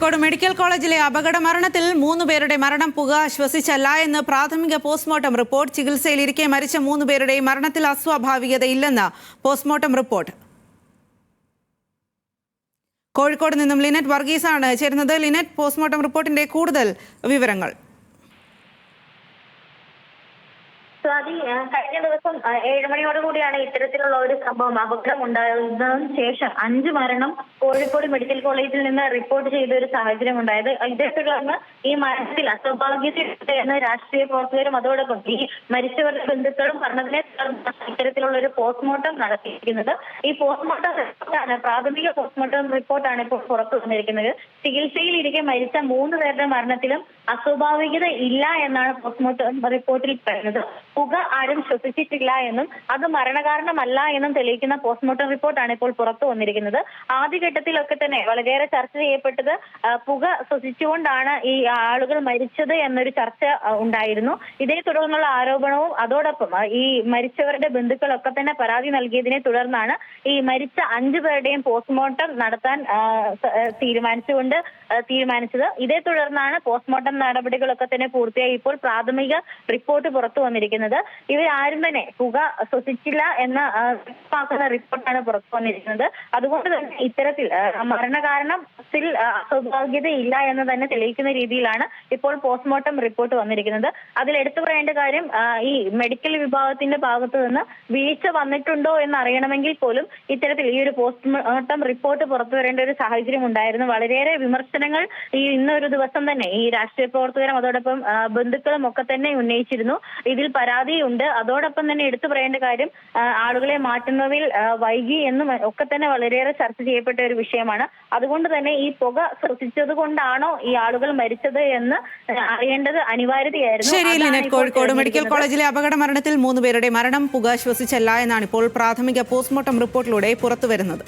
Kozhikode medical കോളേജിലെ അപകട മരണത്തിൽ 3 പേരുടെ മരണം പുക ശ്വസിച്ചല്ല എന്ന് പ്രാഥമിക പോസ്റ്റ്മോർട്ടം റിപ്പോർട്ട്. ചികിത്സയിലിരിക്കെ മരിച്ച 3 പേരുടെയും മരണത്തിൽ അസ്വാഭാവികതയില്ലെന്ന് പോസ്റ്റ്മോർട്ടം റിപ്പോർട്ട്. കോഴിക്കോട് നിന്നും ലിനറ്റ് വർഗീസാണ് ചേരുന്നത്. ലിനറ്റ്, പോസ്റ്റ്മോർട്ടം റിപ്പോർട്ടിന്റെ കൂടുതൽ വിവരങ്ങൾ. സ്വാതി, കഴിഞ്ഞ ദിവസം 7 മണിയോടുകൂടിയാണ് ഇത്തരത്തിലുള്ള ഒരു സംഭവം അപകടം ഉണ്ടായതിനു ശേഷം 5 മരണം കോഴിക്കോട് മെഡിക്കൽ കോളേജിൽ നിന്ന് റിപ്പോർട്ട് ചെയ്ത ഒരു സാഹചര്യം ഉണ്ടായത്. ഇതേ തുടർന്ന് ഈ മരണത്തിൽ അസ്വാഭാവികത എന്ന് രാഷ്ട്രീയ പ്രവർത്തകരും അതോടൊപ്പം ഈ മരിച്ചവരുടെ ബന്ധുക്കളും പറഞ്ഞതിനെ തുടർന്ന് ഇത്തരത്തിലുള്ള ഒരു പോസ്റ്റ്മോർട്ടം നടത്തിയിരിക്കുന്നത്. ഈ പോസ്റ്റ്മോർട്ടം റിപ്പോർട്ടാണ്, പ്രാഥമിക പോസ്റ്റ്മോർട്ടം റിപ്പോർട്ടാണ് ഇപ്പോൾ പുറത്തു വന്നിരിക്കുന്നത്. ചികിത്സയിലിരിക്കെ മരിച്ച 3 പേരുടെ മരണത്തിലും അസ്വാഭാവികത ഇല്ല എന്നാണ് പോസ്റ്റ്മോർട്ടം റിപ്പോർട്ടിൽ പറയുന്നത്. പുക ആരും ശ്വസിച്ചിട്ടില്ല എന്നും അത് മരണകാരണമല്ല എന്നും തെളിയിക്കുന്ന പോസ്റ്റ്മോർട്ടം റിപ്പോർട്ടാണ് ഇപ്പോൾ പുറത്തു വന്നിരിക്കുന്നത്. ആദ്യഘട്ടത്തിലൊക്കെ തന്നെ വളരെയേറെ ചർച്ച ചെയ്യപ്പെട്ടത് പുക ശ്വസിച്ചുകൊണ്ടാണ് ഈ ആളുകൾ മരിച്ചത് എന്നൊരു ചർച്ച ഉണ്ടായിരുന്നു. ഇതേ തുടർന്നുള്ള ആരോപണവും അതോടൊപ്പം ഈ മരിച്ചവരുടെ ബന്ധുക്കളൊക്കെ തന്നെ പരാതി നൽകിയതിനെ തുടർന്നാണ് ഈ മരിച്ച 5 പേരുടെയും പോസ്റ്റ്മോർട്ടം നടത്താൻ തീരുമാനിച്ചത്. ഇതേ തുടർന്നാണ് പോസ്റ്റ്മോർട്ടം നടപടികളൊക്കെ തന്നെ പൂർത്തിയായി ഇപ്പോൾ പ്രാഥമിക റിപ്പോർട്ട് പുറത്തു വന്നിരിക്കുന്നത്. ഇവരാരും തന്നെ പുക ശ്വസിച്ചില്ല എന്ന് വ്യക്തമാക്കുന്ന റിപ്പോർട്ടാണ് പുറത്തു വന്നിരിക്കുന്നത്. അതുകൊണ്ട് തന്നെ ഇത്തരത്തിൽ മരണകാരണത്തിൽ അസ്വാഭാവികതയില്ല എന്ന് തന്നെ തെളിയിക്കുന്ന രീതിയിലാണ് ഇപ്പോൾ പോസ്റ്റ്മോർട്ടം റിപ്പോർട്ട് വന്നിരിക്കുന്നത്. അതിൽ എടുത്തു പറയേണ്ട കാര്യം, ഈ മെഡിക്കൽ വിഭാഗത്തിന്റെ ഭാഗത്തു നിന്ന് വീഴ്ച വന്നിട്ടുണ്ടോ എന്ന് അറിയണമെങ്കിൽ പോലും ഇത്തരത്തിൽ ഈ ഒരു പോസ്റ്റ്മോർട്ടം റിപ്പോർട്ട് പുറത്തു വരേണ്ട ഒരു സാഹചര്യം ഉണ്ടായിരുന്നു. വളരെയേറെ വിമർശനങ്ങൾ ഈ ഇന്നൊരു ദിവസം തന്നെ ഈ രാഷ്ട്രീയ പ്രവർത്തകരും അതോടൊപ്പം ബന്ധുക്കളും ഒക്കെ തന്നെ ഉന്നയിച്ചിരുന്നു. ഇതിൽ പരാതിയുണ്ട്. അതോടൊപ്പം തന്നെ എടുത്തു പറയേണ്ട കാര്യം, ആളുകളെ മാറ്റുന്നതിൽ വൈകി എന്നും ഒക്കെ തന്നെ വളരെയേറെ ചർച്ച ചെയ്യപ്പെട്ട ഒരു വിഷയമാണ്. അതുകൊണ്ട് തന്നെ ഈ പുക ശ്വസിച്ചത് കൊണ്ടാണോ ഈ ആളുകൾ മരിച്ചത് എന്ന് അറിയേണ്ടത് അനിവാര്യതയായിരുന്നു. ശരി ലിനറ്റ്, കോഴിക്കോട് മെഡിക്കൽ കോളേജിലെ അപകട മരണത്തിൽ 3 പേരുടെ മരണം പുക ശ്വസിച്ചല്ല എന്നാണ് ഇപ്പോൾ പ്രാഥമിക പോസ്റ്റ്മോർട്ടം റിപ്പോർട്ടിലൂടെ പുറത്തുവരുന്നത്.